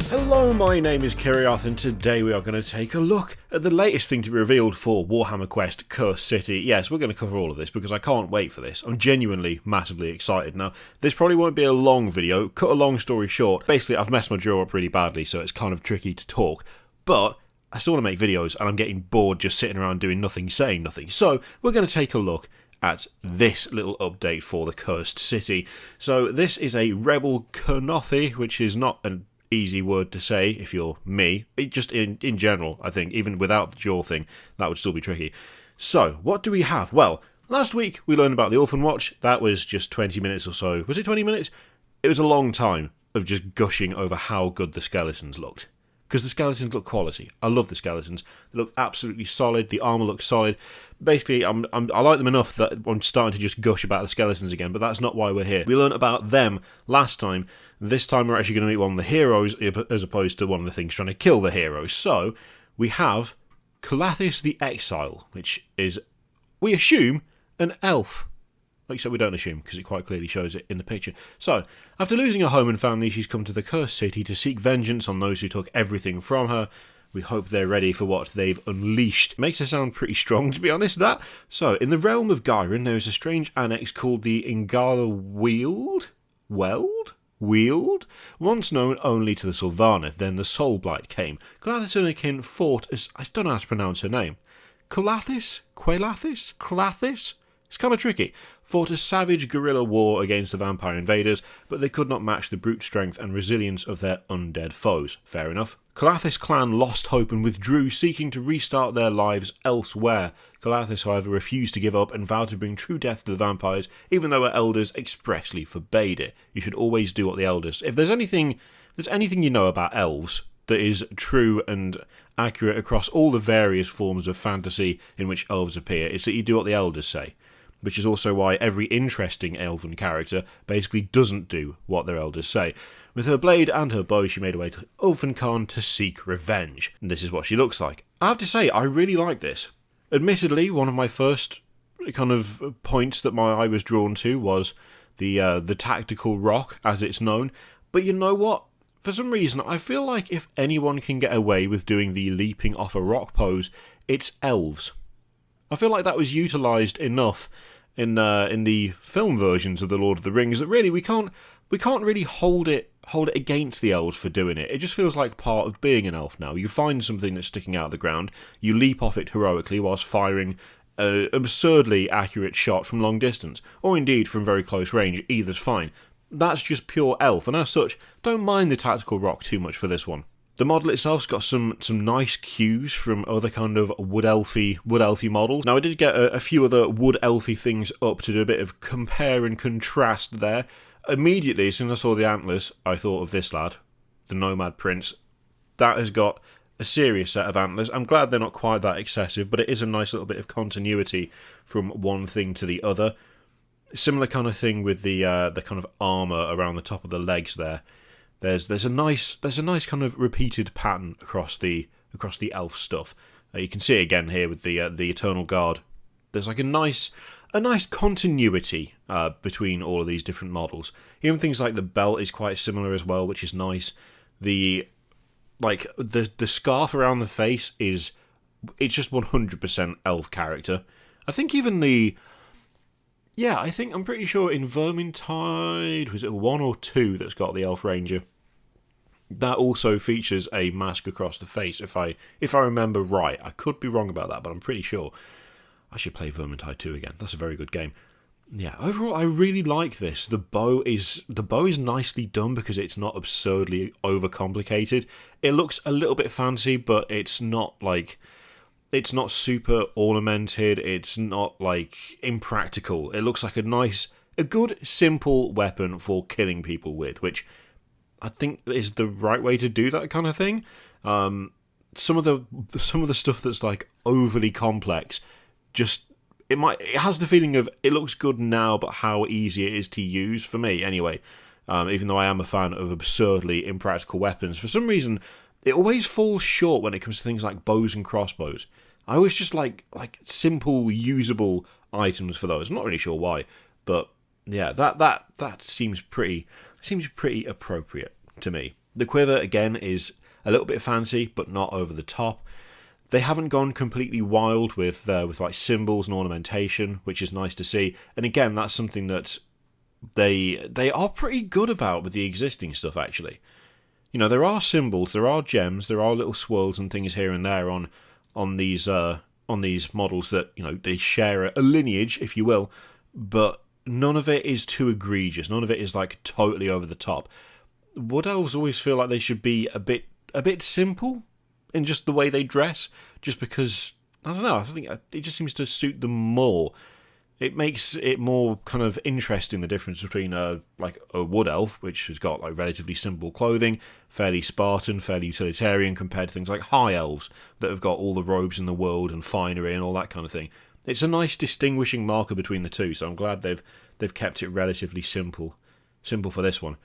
Hello, my name is Qulathis, and today we are going to take a look at the latest thing to be revealed for Warhammer Quest Cursed City. Yes, we're going to cover all of this because I can't wait for this. I'm genuinely massively excited. Now, this probably won't be a long video. Cut a long story short, basically I've messed my jaw up really badly, so it's kind of tricky to talk, but I still want to make videos and I'm getting bored just sitting around doing nothing, saying nothing. So we're going to take a look at this little update for the Cursed City. So this is a Rebel Qulathis, which is not an easy word to say if you're me. It just in general, I think, even without the jaw thing, that would still be tricky. So, what do we have? Well, last week we learned about the Orphan Watch. That was just 20 minutes or so. Was it 20 minutes? It was a long time of just gushing over how good the skeletons looked. Because the skeletons look quality. I love the skeletons. They look absolutely solid. The armour looks solid. Basically, I like them enough that I'm starting to just gush about the skeletons again, but that's not why we're here. We learned about them last time. This time we're actually going to meet one of the heroes as opposed to one of the things trying to kill the heroes. So, we have Qulathis the Exile, which is, we assume, an elf. Except we don't assume, because it quite clearly shows it in the picture. So, after losing her home and family, she's come to the Cursed City to seek vengeance on those who took everything from her. We hope they're ready for what they've unleashed. Makes her sound pretty strong, to be honest, that. So, in the realm of Gyron, there is a strange annex called the Ingala Weald? Once known only to the Sylvaneth, then the Soul Blight came. Qulathis and her kin fought as... I don't know how to pronounce her name. Qulathis? It's kind of tricky. Fought a savage guerrilla war against the vampire invaders, but they could not match the brute strength and resilience of their undead foes. Fair enough. Qulathis' clan lost hope and withdrew, seeking to restart their lives elsewhere. Qulathis, however, refused to give up and vowed to bring true death to the vampires, even though her elders expressly forbade it. You should always do what the elders... If there's anything you know about elves that is true and accurate across all the various forms of fantasy in which elves appear, it's that you do what the elders say. Which is also why every interesting Aelven character basically doesn't do what their elders say. With her blade and her bow, she made her way to Ulfenkarn to seek revenge. And this is what she looks like. I have to say, I really like this. Admittedly, one of my first kind of points that my eye was drawn to was the tactical rock, as it's known. But you know what? For some reason, I feel like if anyone can get away with doing the leaping off a rock pose, it's elves. I feel like that was utilised enough in the film versions of The Lord of the Rings that really we can't really hold it against the elves for doing it. It just feels like part of being an elf now. You find something that's sticking out of the ground, you leap off it heroically whilst firing an absurdly accurate shot from long distance, or indeed from very close range. Either's fine. That's just pure elf, and as such, don't mind the tactical rock too much for this one. The model itself's got some nice cues from other kind of wood elfy models. Now, I did get a few other wood elfy things up to do a bit of compare and contrast there. Immediately, as soon as I saw the antlers, I thought of this lad, the Nomad Prince. That has got a serious set of antlers. I'm glad they're not quite that excessive, but it is a nice little bit of continuity from one thing to the other. Similar kind of thing with the kind of armour around the top of the legs there. There's a nice kind of repeated pattern across the elf stuff. You can see it again here with the Eternal Guard. There's like a nice continuity between all of these different models. Even things like the belt is quite similar as well, which is nice. The scarf around the face it's just 100% elf character. I think even I'm pretty sure in Vermintide, was it 1 or 2 that's got the Elf Ranger? That also features a mask across the face, if I remember right. I could be wrong about that, but I'm pretty sure. I should play Vermintide 2 again. That's a very good game. Yeah, overall, I really like this. The bow is nicely done because it's not absurdly overcomplicated. It looks a little bit fancy, but it's not super ornamented, it's not impractical. It looks like a good, simple weapon for killing people with, which I think is the right way to do that kind of thing. Some of the stuff that's overly complex, it has the feeling of it looks good now, but how easy it is to use, for me anyway. Even though I am a fan of absurdly impractical weapons, for some reason it always falls short when it comes to things like bows and crossbows. I always just like simple, usable items for those. I'm not really sure why, but yeah, that seems pretty appropriate to me. The quiver, again, is a little bit fancy, but not over the top. They haven't gone completely wild with like symbols and ornamentation, which is nice to see. And again, that's something that they are pretty good about with the existing stuff, actually. You know, there are symbols, there are gems, there are little swirls and things here and there on these models that, you know, they share a lineage, if you will, but none of it is too egregious. None of it is like totally over the top. Wood elves always feel like they should be a bit simple in just the way they dress, just because, I don't know, I think it just seems to suit them more. It makes it more kind of interesting, the difference between like a wood elf, which has got like relatively simple clothing, fairly Spartan, fairly utilitarian, compared to things like high elves that have got all the robes in the world and finery and all that kind of thing. It's a nice distinguishing marker between the two, so I'm glad they've kept it relatively simple for this one.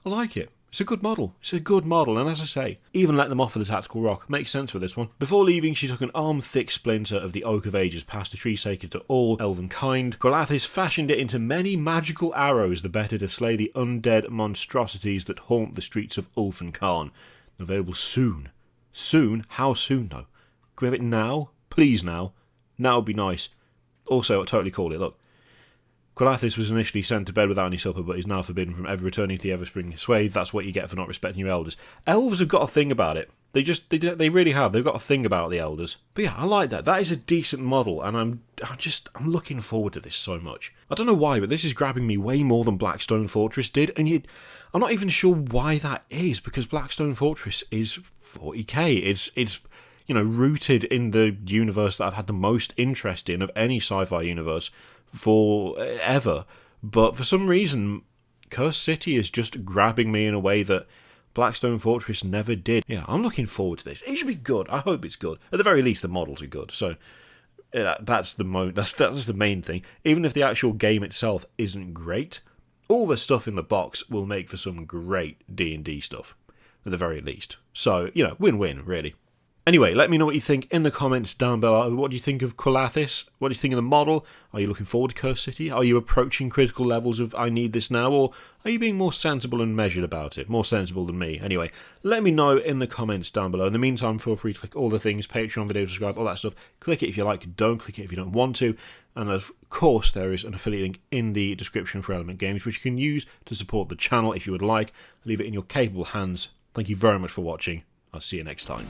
I like it. It's a good model. It's a good model, and as I say, even let them off with the tactical rock. Makes sense with this one. Before leaving, she took an arm-thick splinter of the Oak of Ages past a tree sacred to all elven kind. Qulathis fashioned it into many magical arrows, the better to slay the undead monstrosities that haunt the streets of Ulfenkarn. Available soon. Soon? How soon, though? Can we have it now? Please now. Now would be nice. Also, I totally called it, look. Qulathis was initially sent to bed without any supper, but is now forbidden from ever returning to the Everspring Swathe. That's what you get for not respecting your elders. Elves have got a thing about it. They really have. They've got a thing about the elders. But yeah, I like that. That is a decent model, and I'm looking forward to this so much. I don't know why, but this is grabbing me way more than Blackstone Fortress did, and I'm not even sure why that is, because Blackstone Fortress is 40k. It's you know, rooted in the universe that I've had the most interest in of any sci-fi universe forever, but for some reason Cursed City is just grabbing me in a way that Blackstone Fortress never did. Yeah, I'm looking forward to this. It should be good. I hope it's good. At the very least, the models are good, so that's the main thing. Even if the actual game itself isn't great, all the stuff in the box will make for some great D&D stuff, at the very least. So, you know, win-win, really. Anyway, let me know what you think in the comments down below. What do you think of Qulathis? What do you think of the model? Are you looking forward to Cursed City? Are you approaching critical levels of I need this now? Or are you being more sensible and measured about it? More sensible than me. Anyway, let me know in the comments down below. In the meantime, feel free to click all the things, Patreon, video, subscribe, all that stuff. Click it if you like, don't click it if you don't want to. And of course, there is an affiliate link in the description for Element Games, which you can use to support the channel if you would like. Leave it in your capable hands. Thank you very much for watching. I'll see you next time.